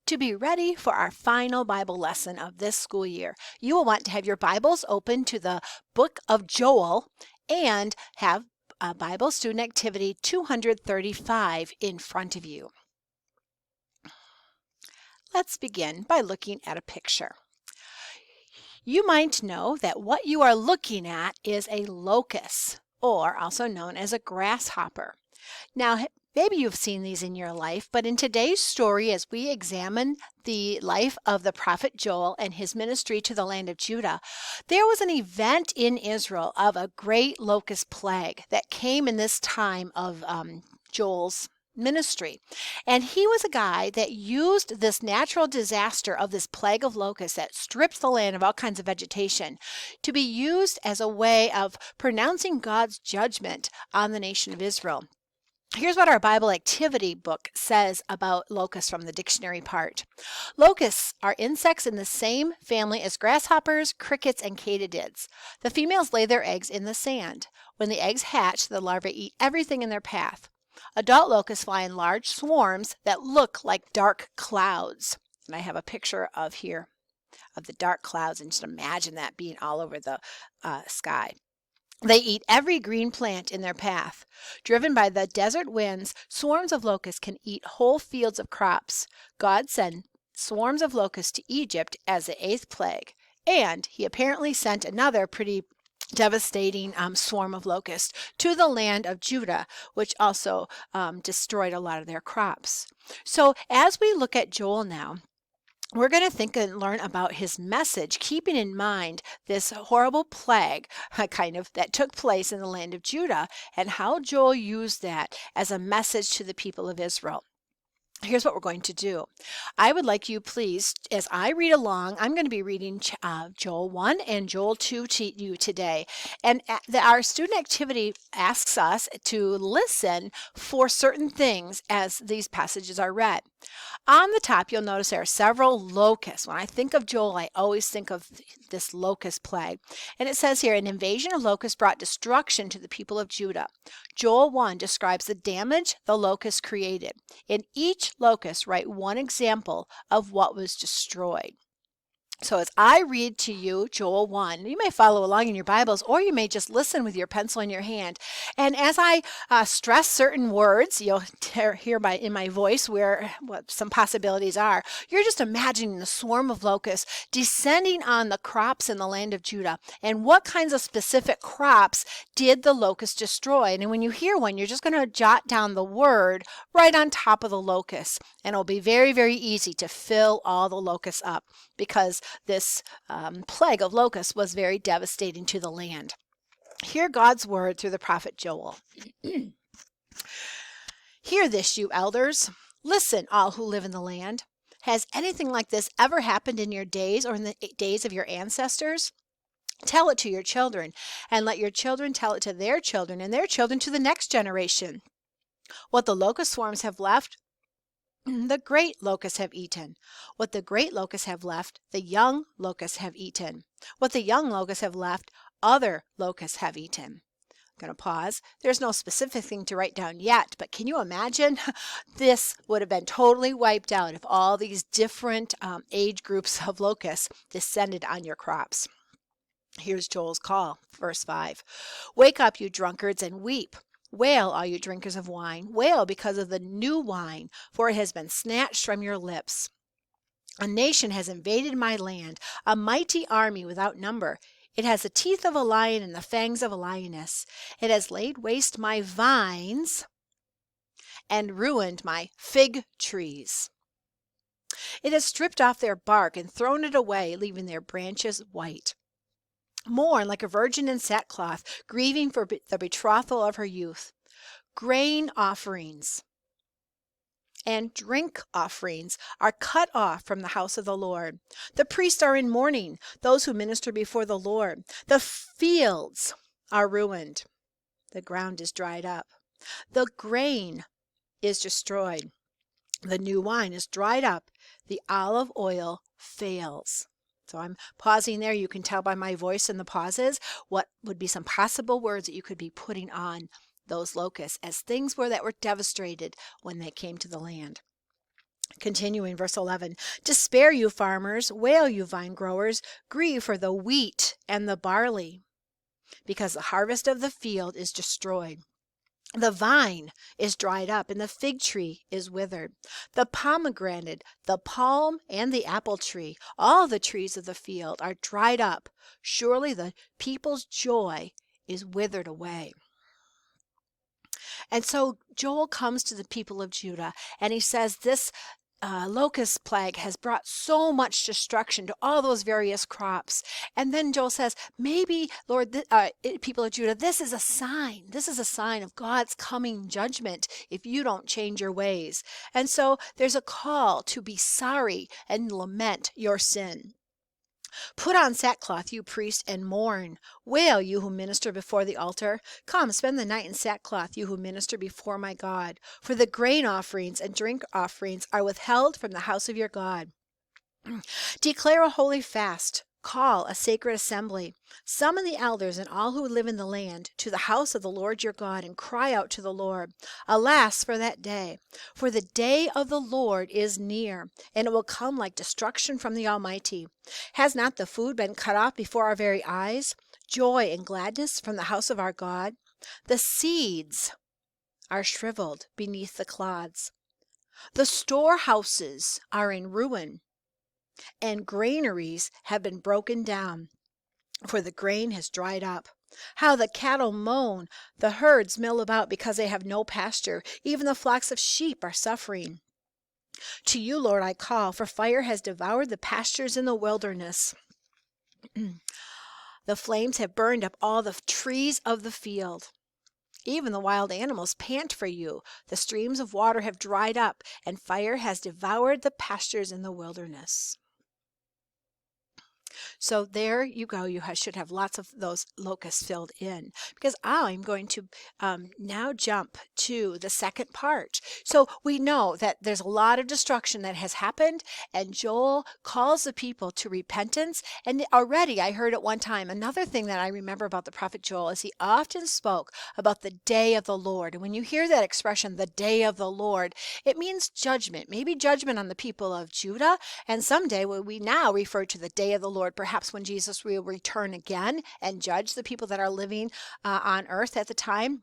To be ready for our final Bible lesson of this school year, you will want to have your Bibles open to the book of Joel and have Bible Student Activity 235 in front of you. Let's begin by looking at a picture. You might know that what you are looking at is a locust, or also known as a grasshopper. Now, maybe you've seen these in your life, but in today's story, as we examine the life of the prophet Joel and his ministry to the land of Judah, there was an event in Israel of a great locust plague that came in this time of Joel's ministry. And he was a guy that used this natural disaster of this plague of locusts that stripped the land of all kinds of vegetation to be used as a way of pronouncing God's judgment on the nation of Israel. Here's what our Bible activity book says about locusts from the dictionary part. Locusts are insects in the same family as grasshoppers, crickets, and katydids. The females lay their eggs in the sand. When the eggs hatch, the larvae eat everything in their path. Adult locusts fly in large swarms that look like dark clouds. And I have a picture of here of the dark clouds, and just imagine that being all over the sky. They eat every green plant in their path. Driven by the desert winds, swarms of locusts can eat whole fields of crops. God sent swarms of locusts to Egypt as the 8th plague, and he apparently sent another pretty devastating swarm of locusts to the land of Judah, which also destroyed a lot of their crops. So as we look at Joel now, we're going to think and learn about his message, keeping in mind this horrible plague that took place in the land of Judah and how Joel used that as a message to the people of Israel. Here's what we're going to do. I would like you, please, as I read along, I'm going to be reading Joel 1 and Joel 2 to you today. And our student activity asks us to listen for certain things as these passages are read. On the top, you'll notice there are several locusts. When I think of Joel, I always think of this locust plague. And it says here, an invasion of locusts brought destruction to the people of Judah. Joel 1 describes the damage the locusts created. In each locust, write one example of what was destroyed. So as I read to you Joel 1, you may follow along in your Bibles, or you may just listen with your pencil in your hand. And as I stress certain words, you'll hear in my voice what some possibilities are. You're just imagining the swarm of locusts descending on the crops in the land of Judah. And what kinds of specific crops did the locusts destroy? And when you hear one, you're just going to jot down the word right on top of the locust. And it'll be very, very easy to fill all the locusts up, because this plague of locusts was very devastating to the land. Hear God's word through the prophet Joel. Hear this, you elders. Listen, all who live in the land. Has anything like this ever happened in your days or in the days of your ancestors? Tell it to your children, and let your children tell it to their children, and their children to the next generation. What the locust swarms have left, the great locusts have eaten. What the great locusts have left, the young locusts have eaten. What the young locusts have left, other locusts have eaten. I'm going to pause. There's no specific thing to write down yet, but can you imagine? This would have been totally wiped out if all these different age groups of locusts descended on your crops. Here's Joel's call, verse 5. Wake up, you drunkards, and weep. Wail, all you drinkers of wine. Wail because of the new wine, for it has been snatched from your lips. A nation has invaded my land, a mighty army without number. It has the teeth of a lion and the fangs of a lioness. It has laid waste my vines and ruined my fig trees. It has stripped off their bark and thrown it away, leaving their branches white. Mourn like a virgin in sackcloth, grieving for the betrothal of her youth. Grain offerings and drink offerings are cut off from the house of the Lord. The priests are in mourning, those who minister before the Lord. The fields are ruined. The ground is dried up. The grain is destroyed. The new wine is dried up. The olive oil fails. So I'm pausing there. You can tell by my voice and the pauses what would be some possible words that you could be putting on those locusts as things that were devastated when they came to the land. Continuing verse 11, despair, you farmers, wail, you vine growers, grieve for the wheat and the barley, because the harvest of the field is destroyed. The vine is dried up, and the fig tree is withered. The pomegranate, the palm, and the apple tree, all the trees of the field are dried up. Surely the people's joy is withered away. And so Joel comes to the people of Judah, and he says this locust plague has brought so much destruction to all those various crops. And then Joel says, maybe, Lord, people of Judah, this is a sign. This is a sign of God's coming judgment if you don't change your ways. And so there's a call to be sorry and lament your sin. Put on sackcloth, you priests, and mourn. Wail, you who minister before the altar. Come, spend the night in sackcloth, you who minister before my God. For the grain offerings and drink offerings are withheld from the house of your God. Declare a holy fast. Call a sacred assembly. Summon the elders and all who live in the land to the house of the Lord your God, and cry out to the Lord. Alas for that day! For the day of the Lord is near, and it will come like destruction from the Almighty. Has not the food been cut off before our very eyes? Joy and gladness from the house of our God? The seeds are shriveled beneath the clods. The storehouses are in ruin, and granaries have been broken down, for the grain has dried up. How the cattle moan, the herds mill about because they have no pasture. Even the flocks of sheep are suffering. To you, Lord, I call, for fire has devoured the pastures in the wilderness. The flames have burned up all the trees of the field. Even the wild animals pant for you. The streams of water have dried up, and fire has devoured the pastures in the wilderness. So there you go. You should have lots of those locusts filled in, because I'm going to now jump to the second part. So we know that there's a lot of destruction that has happened, and Joel calls the people to repentance. And already I heard at one time, another thing that I remember about the prophet Joel is he often spoke about the day of the Lord. And when you hear that expression, the day of the Lord, it means judgment, maybe judgment on the people of Judah. And someday we now refer to the day of the Lord, perhaps when Jesus will return again and judge the people that are living on earth at the time.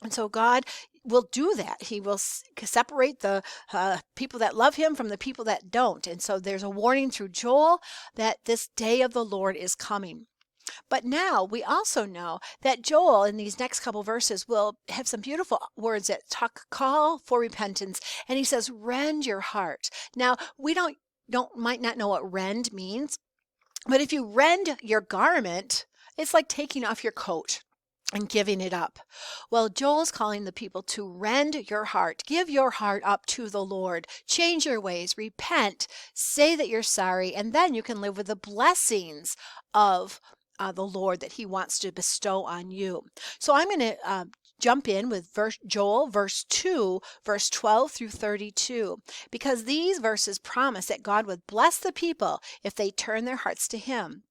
And so God will do that. He will separate the people that love him from the people that don't. And so there's a warning through Joel that this day of the Lord is coming. But now we also know that Joel in these next couple verses will have some beautiful words that call for repentance. And he says, rend your heart. Now we might not know what rend means, but if you rend your garment, it's like taking off your coat and giving it up. Well, Joel's calling the people to rend your heart. Give your heart up to the Lord. Change your ways. Repent. Say that you're sorry. And then you can live with the blessings of the Lord that he wants to bestow on you. So I'm going to jump in with Joel, verse 2, verse 12 through 32, because these verses promise that God would bless the people if they turn their hearts to him.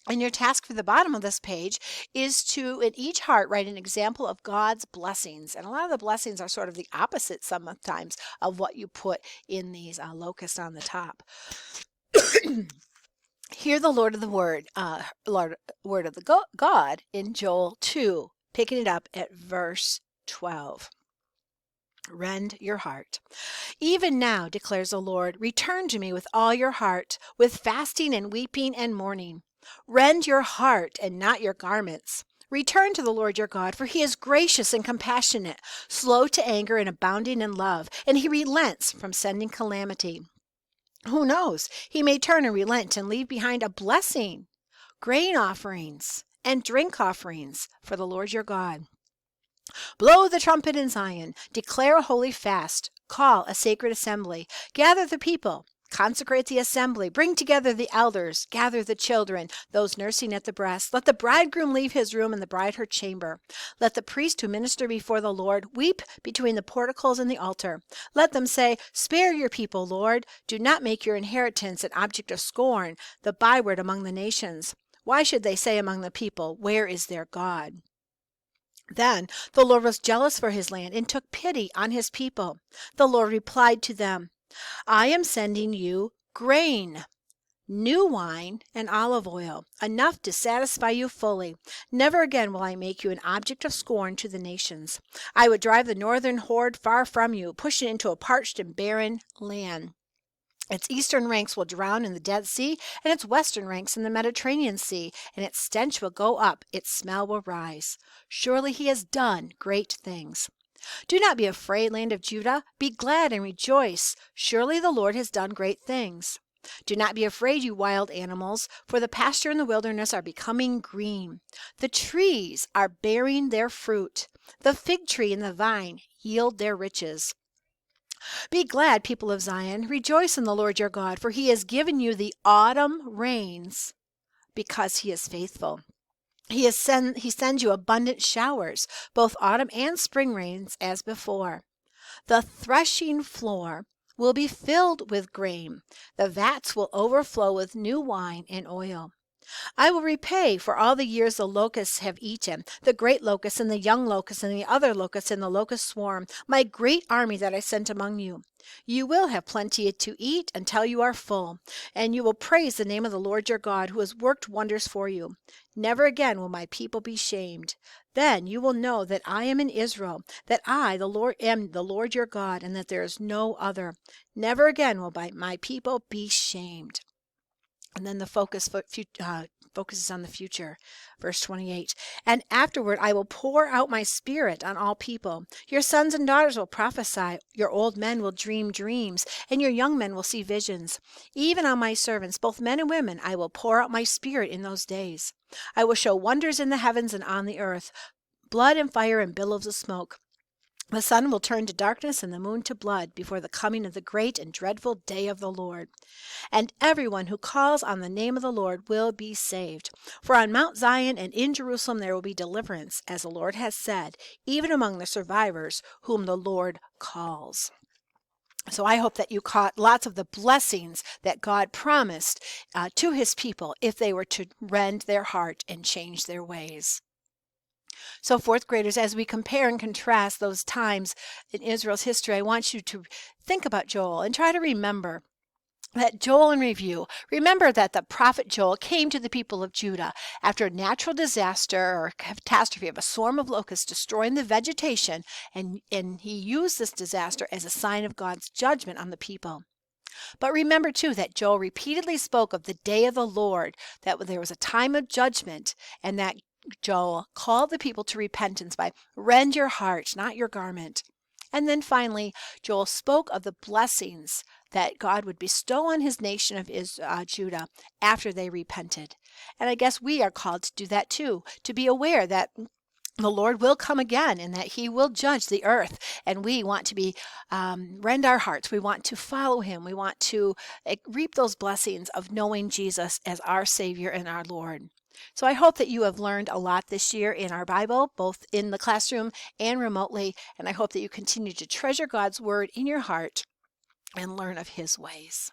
And your task for the bottom of this page is to, in each heart, write an example of God's blessings. And a lot of the blessings are sort of the opposite sometimes of what you put in these locusts on the top. Hear the Lord of the word of the God in Joel 2, picking it up at verse 12. Rend your heart. Even now, declares the Lord, return to me with all your heart, with fasting and weeping and mourning. Rend your heart and not your garments. Return to the Lord your God, for he is gracious and compassionate, slow to anger and abounding in love, and he relents from sending calamity. Who knows? He may turn and relent and leave behind a blessing, grain offerings, and drink offerings for the Lord your God. Blow the trumpet in Zion, declare a holy fast, call a sacred assembly, gather the people, consecrate the assembly, bring together the elders, gather the children, those nursing at the breast. Let the bridegroom leave his room and the bride her chamber. Let the priest who minister before the Lord weep between the porticos and the altar. Let them say, spare your people, Lord. Do not make your inheritance an object of scorn, the byword among the nations. Why should they say among the people, where is their God? Then the Lord was jealous for his land and took pity on his people. The Lord replied to them, I am sending you grain, new wine, and olive oil, enough to satisfy you fully. Never again will I make you an object of scorn to the nations. I would drive the northern horde far from you, push it into a parched and barren land. Its eastern ranks will drown in the Dead Sea, and its western ranks in the Mediterranean Sea, and its stench will go up, its smell will rise. Surely he has done great things. Do not be afraid, land of Judah. Be glad and rejoice. Surely the Lord has done great things. Do not be afraid, you wild animals, for the pasture and the wilderness are becoming green. The trees are bearing their fruit. The fig tree and the vine yield their riches. Be glad, people of Zion. Rejoice in the Lord your God, for he has given you the autumn rains because he is faithful. He sends you abundant showers, both autumn and spring rains as before. The threshing floor will be filled with grain. The vats will overflow with new wine and oil. I will repay for all the years the locusts have eaten, the great locust and the young locust and the other locusts and the locust swarm, my great army that I sent among you. You will have plenty to eat until you are full, and you will praise the name of the Lord your God, who has worked wonders for you. Never again will my people be shamed. Then you will know that I am in Israel, that I, the Lord, am the Lord your God, and that there is no other. Never again will my people be shamed. And then the focuses on the future. Verse 28. And afterward I will pour out my spirit on all people. Your sons and daughters will prophesy. Your old men will dream dreams, and your young men will see visions. Even on my servants, both men and women, I will pour out my spirit in those days. I will show wonders in the heavens and on the earth, blood and fire and billows of smoke. The sun will turn to darkness and the moon to blood before the coming of the great and dreadful day of the Lord. And everyone who calls on the name of the Lord will be saved. For on Mount Zion and in Jerusalem there will be deliverance, as the Lord has said, even among the survivors whom the Lord calls. So I hope that you caught lots of the blessings that God promised to his people if they were to rend their heart and change their ways. So fourth graders, as we compare and contrast those times in Israel's history, I want you to think about Joel and try to remember that Joel in review. Remember that the prophet Joel came to the people of Judah after a natural disaster or catastrophe of a swarm of locusts destroying the vegetation, and he used this disaster as a sign of God's judgment on the people. But remember, too, that Joel repeatedly spoke of the day of the Lord, that there was a time of judgment, and that Joel called the people to repentance by rend your heart, not your garment. And then finally, Joel spoke of the blessings that God would bestow on his nation of Judah after they repented. And I guess we are called to do that too, to be aware that the Lord will come again and that he will judge the earth. And we want to be rend our hearts. We want to follow him. We want to reap those blessings of knowing Jesus as our Savior and our Lord. So I hope that you have learned a lot this year in our Bible, both in the classroom and remotely. And I hope that you continue to treasure God's word in your heart and learn of his ways.